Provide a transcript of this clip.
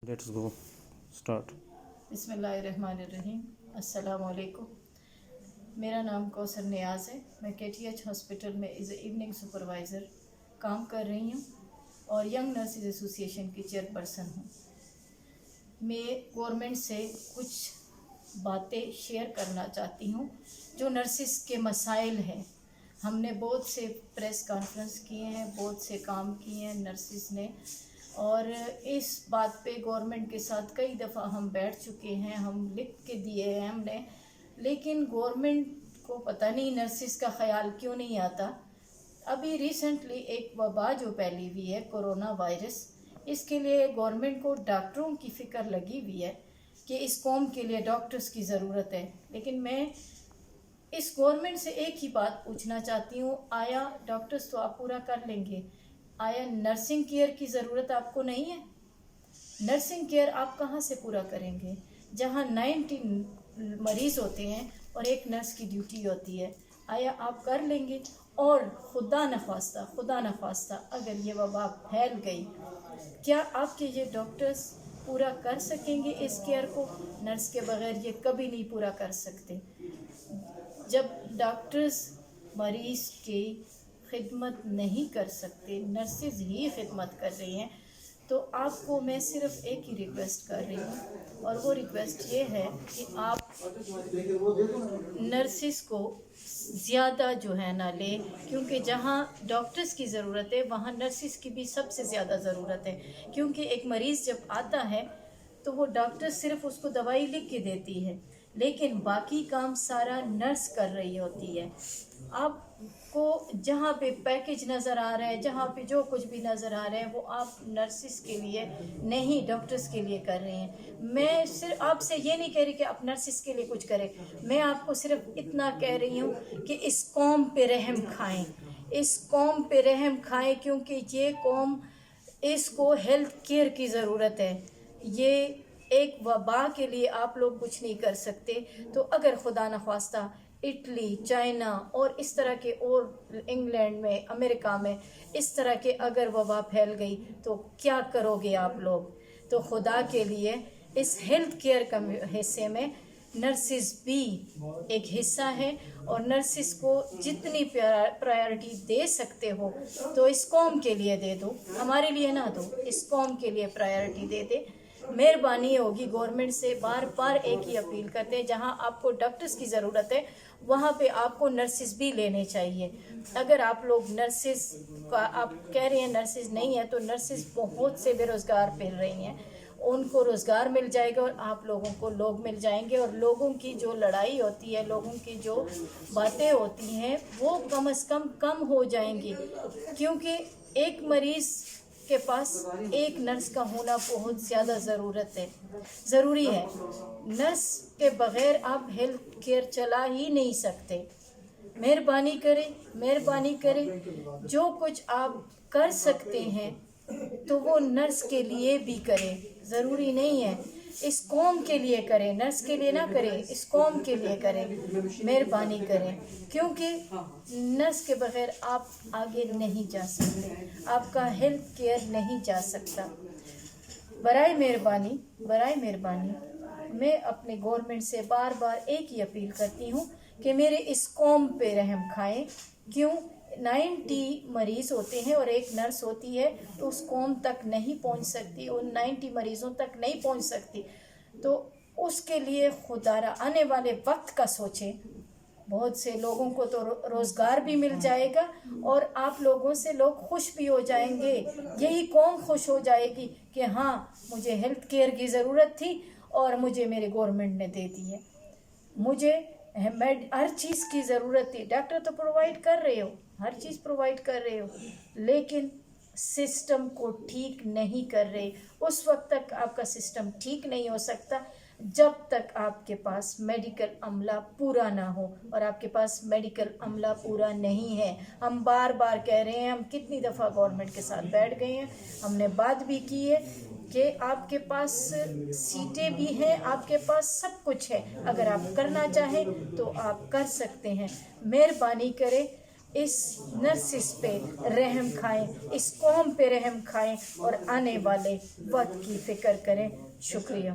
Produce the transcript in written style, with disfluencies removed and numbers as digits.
Let's go. Start. बिस्मिल्लाहिर्रहमानिर्रहीम। अस्सलाम वालेकुम। मेरा नाम कौसर नियाज़ है। मैं KTH हॉस्पिटल में एज इवनिंग सुपरवाइज़र काम कर रही हूँ और यंग नर्सिस एसोसिएशन की चेयरपर्सन हूँ। मैं गवर्नमेंट से कुछ बातें शेयर करना चाहती हूँ जो नर्सिस के मसाइल हैं। हमने बहुत से प्रेस कॉन्फ्रेंस किए हैं, बहुत से काम किए हैं नर्सिस ने, और इस बात पे गवर्नमेंट के साथ कई दफ़ा हम बैठ चुके हैं, हम लिख के दिए हैं हमने, लेकिन गवर्नमेंट को पता नहीं नर्सिस का ख्याल क्यों नहीं आता। अभी रिसेंटली एक वबा जो फैली हुई है कोरोना वायरस, इसके लिए गवर्नमेंट को डॉक्टरों की फ़िक्र लगी हुई है कि इस कौम के लिए डॉक्टर्स की ज़रूरत है। लेकिन मैं इस गवर्नमेंट से एक ही बात पूछना चाहती हूँ, आया डॉक्टर्स तो आप पूरा कर लेंगे, आया नर्सिंग केयर की ज़रूरत आपको नहीं है? नर्सिंग केयर आप कहाँ से पूरा करेंगे जहाँ 90 मरीज़ होते हैं और एक नर्स की ड्यूटी होती है? आया आप कर लेंगे? और खुदा न ख्वास्ता अगर ये वबा फैल गई, क्या आपके ये डॉक्टर्स पूरा कर सकेंगे इस केयर को? नर्स के बगैर ये कभी नहीं पूरा कर सकते। जब डॉक्टर्स मरीज़ की खिदमत नहीं कर सकते, नर्सेज ही खिदमत कर रही हैं, तो आपको मैं सिर्फ़ एक ही रिक्वेस्ट कर रही हूँ, और वो रिक्वेस्ट ये है कि आप नर्सेज को ज़्यादा जो है ना ले, क्योंकि जहाँ डॉक्टर्स की ज़रूरत है वहाँ नर्सेज की भी सबसे ज़्यादा ज़रूरत है। क्योंकि एक मरीज़ जब आता है तो वो डॉक्टर सिर्फ़ उसको दवाई लिख के देती है, लेकिन बाकी काम सारा नर्स कर रही होती है। आपको जहाँ पे पैकेज नज़र आ रहा है, जहाँ पे जो कुछ भी नज़र आ रहा है, वो आप नर्सिस के लिए नहीं, डॉक्टर्स के लिए कर रहे हैं। मैं सिर्फ आपसे ये नहीं कह रही कि आप नर्सिस के लिए कुछ करें, मैं आपको सिर्फ इतना कह रही हूँ कि इस कौम पे रहम खाएं, इस कौम पे रहम खाएं, क्योंकि ये कौम, इसको हेल्थ केयर की ज़रूरत है। ये एक वबा के लिए आप लोग कुछ नहीं कर सकते, तो अगर खुदा न ख्वास्ता इटली, चाइना और इस तरह के, और इंग्लैंड में, अमेरिका में इस तरह के अगर वबा फैल गई तो क्या करोगे आप लोग? तो खुदा के लिए इस हेल्थ केयर का हिस्से में नर्सिस भी एक हिस्सा है, और नर्सिस को जितनी प्रायोरिटी दे सकते हो तो इस कौम के लिए दे दो, हमारे लिए ना दो, इस कौम के लिए प्रायोरिटी दे दे। मेहरबानी होगी गवर्नमेंट से, बार बार एक ही अपील करते हैं, जहां आपको डॉक्टर्स की ज़रूरत है वहां पे आपको नर्सिस भी लेने चाहिए। अगर आप लोग नर्सिस का, आप कह रहे हैं नर्सिस नहीं है, तो नर्सिस बहुत से बेरोज़गार फिर रही हैं, उनको रोज़गार मिल जाएगा और आप लोगों को लोग मिल जाएंगे, और लोगों की जो लड़ाई होती है, लोगों की जो बातें होती हैं, वो कम से कम हो जाएंगी। क्योंकि एक मरीज़ के पास एक नर्स का होना बहुत ज़्यादा ज़रूरी है। नर्स के बग़ैर आप हेल्थ केयर चला ही नहीं सकते। मेहरबानी करें, जो कुछ आप कर सकते हैं तो वो नर्स के लिए भी करें। ज़रूरी नहीं है इस कौम के लिए करें, नर्स के लिए ना करें, इस कौम के लिए करें। मेहरबानी करें, क्योंकि नर्स के बगैर आप आगे नहीं जा सकते, आपका हेल्थ केयर नहीं जा सकता। बराए मेहरबानी मैं अपने गवर्नमेंट से बार बार एक ही अपील करती हूँ कि मेरे इस कौम पे रहम खाएं। क्यों? 90 मरीज़ होते हैं और एक नर्स होती है, तो उस कौम तक नहीं पहुंच सकती, उन 90 मरीज़ों तक नहीं पहुंच सकती, तो उसके लिए खुदारा आने वाले वक्त का सोचें। बहुत से लोगों को तो रोज़गार भी मिल जाएगा, और आप लोगों से लोग खुश भी हो जाएंगे, यही कौम खुश हो जाएगी कि हाँ, मुझे हेल्थ केयर की ज़रूरत थी और मुझे मेरे गवर्नमेंट ने दे दी है। मुझे हर चीज़ की ज़रूरत थी, डॉक्टर तो प्रोवाइड कर रहे हो, हर चीज़ प्रोवाइड कर रहे हो, लेकिन सिस्टम को ठीक नहीं कर रहे। उस वक्त तक आपका सिस्टम ठीक नहीं हो सकता जब तक आपके पास मेडिकल अमला पूरा ना हो, और आपके पास मेडिकल अमला पूरा नहीं है। हम बार बार कह रहे हैं, हम कितनी दफ़ा गवर्नमेंट के साथ बैठ गए हैं, हमने बात भी की है कि आपके पास सीटें भी हैं, आपके पास सब कुछ है, अगर आप करना चाहें तो आप कर सकते हैं। मेहरबानी करें, اس نرسز پہ رحم کھائیں، اس قوم پہ رحم کھائیں اور آنے والے وقت کی فکر کریں. شکریہ.